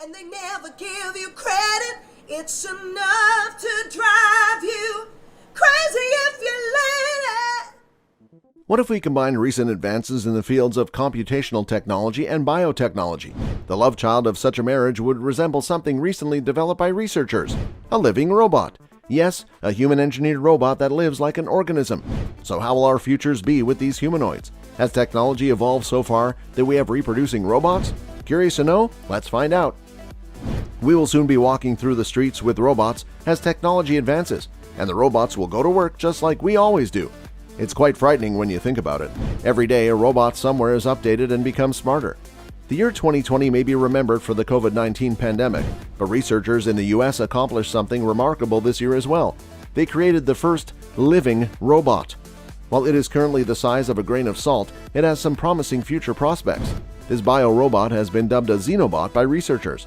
and they never give you credit. It's enough to drive you crazy if you let it. What if we combine recent advances in the fields of computational technology and biotechnology? The love child of such a marriage would resemble something recently developed by researchers: a living robot. Yes, a human-engineered robot that lives like an organism. So how will our futures be with these humanoids? Has technology evolved so far that we have reproducing robots? Curious to know? Let's find out. We will soon be walking through the streets with robots as technology advances, and the robots will go to work just like we always do. It's quite frightening when you think about it. Every day, a robot somewhere is updated and becomes smarter. The year 2020 may be remembered for the COVID-19 pandemic, but researchers in the US accomplished something remarkable this year as well. They created the first living robot. While it is currently the size of a grain of salt, it has some promising future prospects. This bio-robot has been dubbed a xenobot by researchers.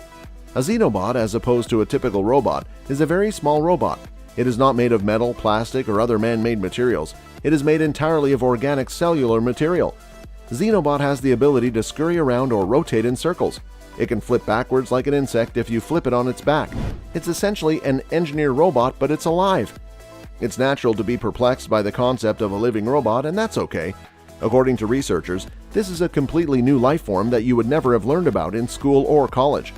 A xenobot, as opposed to a typical robot, is a very small robot. It is not made of metal, plastic, or other man-made materials. It is made entirely of organic cellular material. Xenobot has the ability to scurry around or rotate in circles. It can flip backwards like an insect if you flip it on its back. It's essentially an engineered robot, but it's alive. It's natural to be perplexed by the concept of a living robot, and that's okay. According to researchers, this is a completely new life form that you would never have learned about in school or college.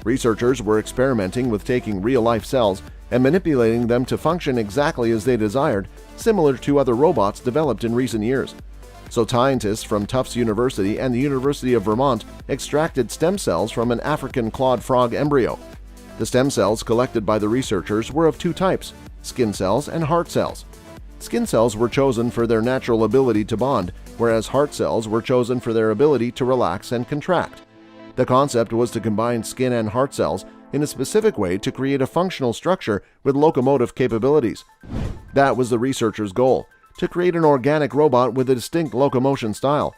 Researchers were experimenting with taking real-life cells and manipulating them to function exactly as they desired, similar to other robots developed in recent years. So scientists from Tufts University and the University of Vermont extracted stem cells from an African clawed frog embryo. The stem cells collected by the researchers were of two types: skin cells and heart cells. Skin cells were chosen for their natural ability to bond, whereas heart cells were chosen for their ability to relax and contract. The concept was to combine skin and heart cells in a specific way to create a functional structure with locomotive capabilities. That was the researchers' goal: to create an organic robot with a distinct locomotion style.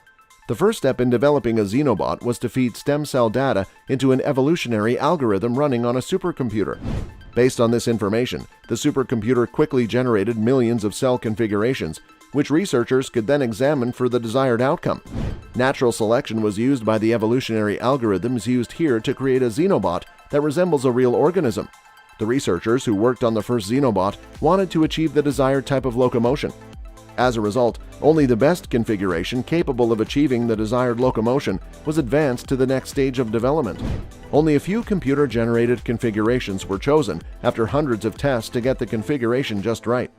The first step in developing a xenobot was to feed stem cell data into an evolutionary algorithm running on a supercomputer. Based on this information, the supercomputer quickly generated millions of cell configurations, which researchers could then examine for the desired outcome. Natural selection was used by the evolutionary algorithms used here to create a xenobot that resembles a real organism. The researchers who worked on the first xenobot wanted to achieve the desired type of locomotion. As a result, only the best configuration capable of achieving the desired locomotion was advanced to the next stage of development. Only a few computer-generated configurations were chosen after hundreds of tests to get the configuration just right.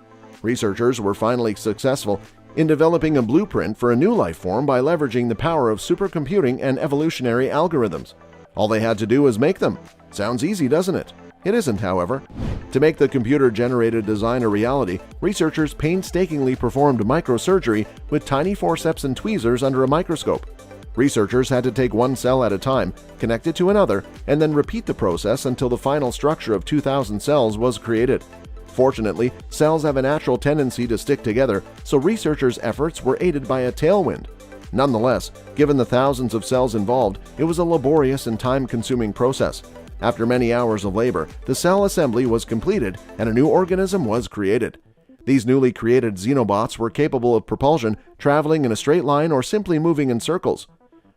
Researchers were finally successful in developing a blueprint for a new life form by leveraging the power of supercomputing and evolutionary algorithms. All they had to do was make them. Sounds easy, doesn't it? It isn't, however. To make the computer-generated design a reality, researchers painstakingly performed microsurgery with tiny forceps and tweezers under a microscope. Researchers had to take one cell at a time, connect it to another, and then repeat the process until the final structure of 2,000 cells was created. Fortunately, cells have a natural tendency to stick together, so researchers' efforts were aided by a tailwind. Nonetheless, given the thousands of cells involved, it was a laborious and time-consuming process. After many hours of labor, the cell assembly was completed and a new organism was created. These newly created xenobots were capable of propulsion, traveling in a straight line, or simply moving in circles.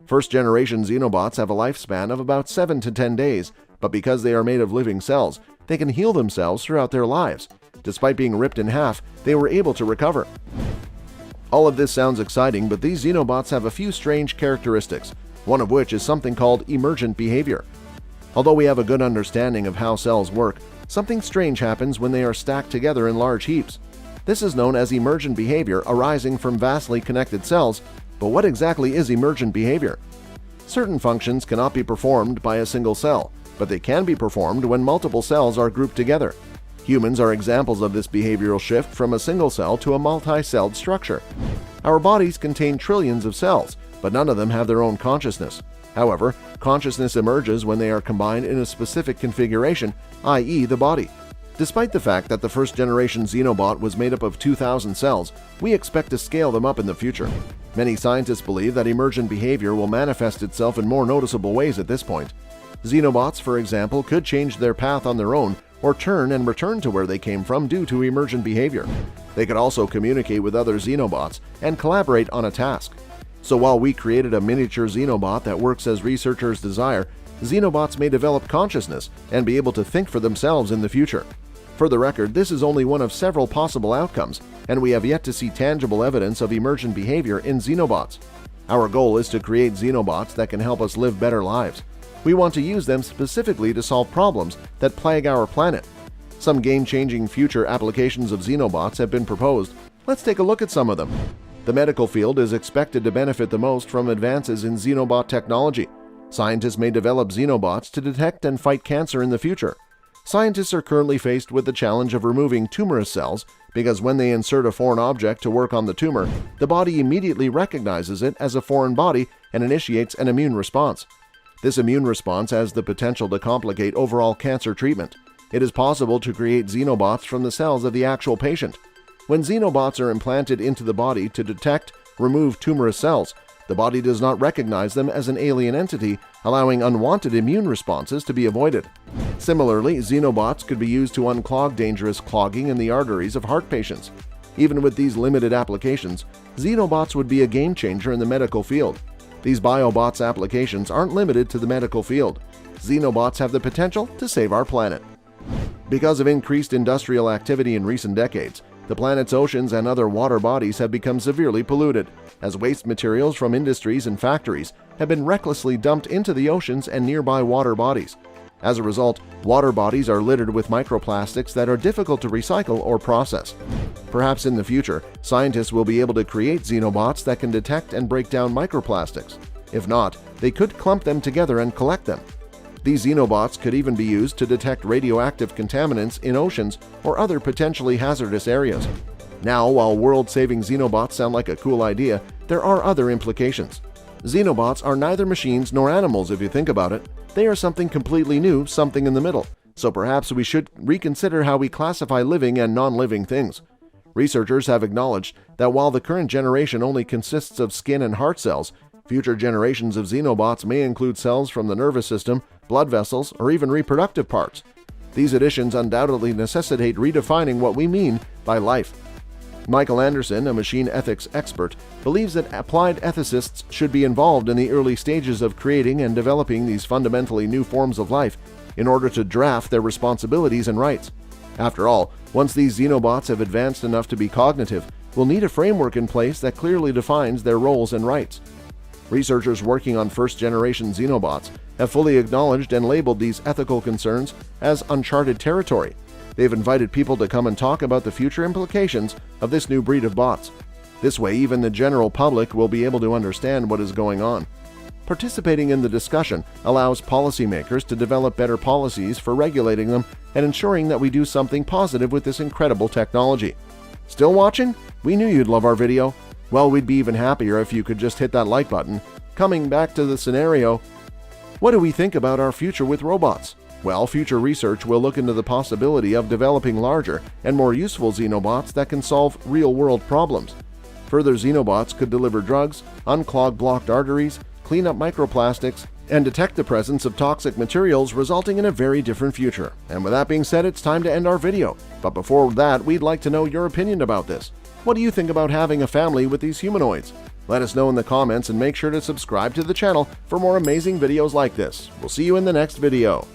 First-generation xenobots have a lifespan of about 7 to 10 days, but because they are made of living cells, they can heal themselves throughout their lives. Despite being ripped in half, they were able to recover. All of this sounds exciting, but these xenobots have a few strange characteristics, one of which is something called emergent behavior. Although we have a good understanding of how cells work, something strange happens when they are stacked together in large heaps. This is known as emergent behavior arising from vastly connected cells, but what exactly is emergent behavior? Certain functions cannot be performed by a single cell, but they can be performed when multiple cells are grouped together. Humans are examples of this behavioral shift from a single cell to a multi-celled structure. Our bodies contain trillions of cells, but none of them have their own consciousness. However, consciousness emerges when they are combined in a specific configuration, i.e. the body. Despite the fact that the first-generation xenobot was made up of 2,000 cells, we expect to scale them up in the future. Many scientists believe that emergent behavior will manifest itself in more noticeable ways at this point. Xenobots, for example, could change their path on their own or turn and return to where they came from due to emergent behavior. They could also communicate with other xenobots and collaborate on a task. So while we created a miniature xenobot that works as researchers desire, xenobots may develop consciousness and be able to think for themselves in the future. For the record, this is only one of several possible outcomes, and we have yet to see tangible evidence of emergent behavior in xenobots. Our goal is to create xenobots that can help us live better lives. We want to use them specifically to solve problems that plague our planet. Some game-changing future applications of xenobots have been proposed. Let's take a look at some of them. The medical field is expected to benefit the most from advances in xenobot technology. Scientists may develop xenobots to detect and fight cancer in the future. Scientists are currently faced with the challenge of removing tumorous cells because when they insert a foreign object to work on the tumor, the body immediately recognizes it as a foreign body and initiates an immune response. This immune response has the potential to complicate overall cancer treatment. It is possible to create xenobots from the cells of the actual patient. When xenobots are implanted into the body to detect, remove tumorous cells, the body does not recognize them as an alien entity, allowing unwanted immune responses to be avoided. Similarly, xenobots could be used to unclog dangerous clogging in the arteries of heart patients. Even with these limited applications, xenobots would be a game changer in the medical field. These biobots applications aren't limited to the medical field. Xenobots have the potential to save our planet. Because of increased industrial activity in recent decades, the planet's oceans and other water bodies have become severely polluted, as waste materials from industries and factories have been recklessly dumped into the oceans and nearby water bodies. As a result, water bodies are littered with microplastics that are difficult to recycle or process. Perhaps in the future, scientists will be able to create xenobots that can detect and break down microplastics. If not, they could clump them together and collect them. These xenobots could even be used to detect radioactive contaminants in oceans or other potentially hazardous areas. Now, while world-saving xenobots sound like a cool idea, there are other implications. Xenobots are neither machines nor animals if you think about it. They are something completely new, something in the middle. So perhaps we should reconsider how we classify living and non-living things. Researchers have acknowledged that while the current generation only consists of skin and heart cells, future generations of xenobots may include cells from the nervous system, blood vessels, or even reproductive parts. These additions undoubtedly necessitate redefining what we mean by life. Michael Anderson, a machine ethics expert, believes that applied ethicists should be involved in the early stages of creating and developing these fundamentally new forms of life in order to draft their responsibilities and rights. After all, once these xenobots have advanced enough to be cognitive, we'll need a framework in place that clearly defines their roles and rights. Researchers working on first-generation xenobots have fully acknowledged and labeled these ethical concerns as uncharted territory. They've invited people to come and talk about the future implications of this new breed of bots. This way, even the general public will be able to understand what is going on. Participating in the discussion allows policymakers to develop better policies for regulating them and ensuring that we do something positive with this incredible technology. Still watching? We knew you'd love our video. Well, we'd be even happier if you could just hit that like button. Coming back to the scenario, what do we think about our future with robots? Well, future research will look into the possibility of developing larger and more useful xenobots that can solve real-world problems. Further xenobots could deliver drugs, unclog blocked arteries, clean up microplastics, and detect the presence of toxic materials, resulting in a very different future. And with that being said, it's time to end our video. But before that, we'd like to know your opinion about this. What do you think about having a family with these humanoids? Let us know in the comments and make sure to subscribe to the channel for more amazing videos like this. We'll see you in the next video.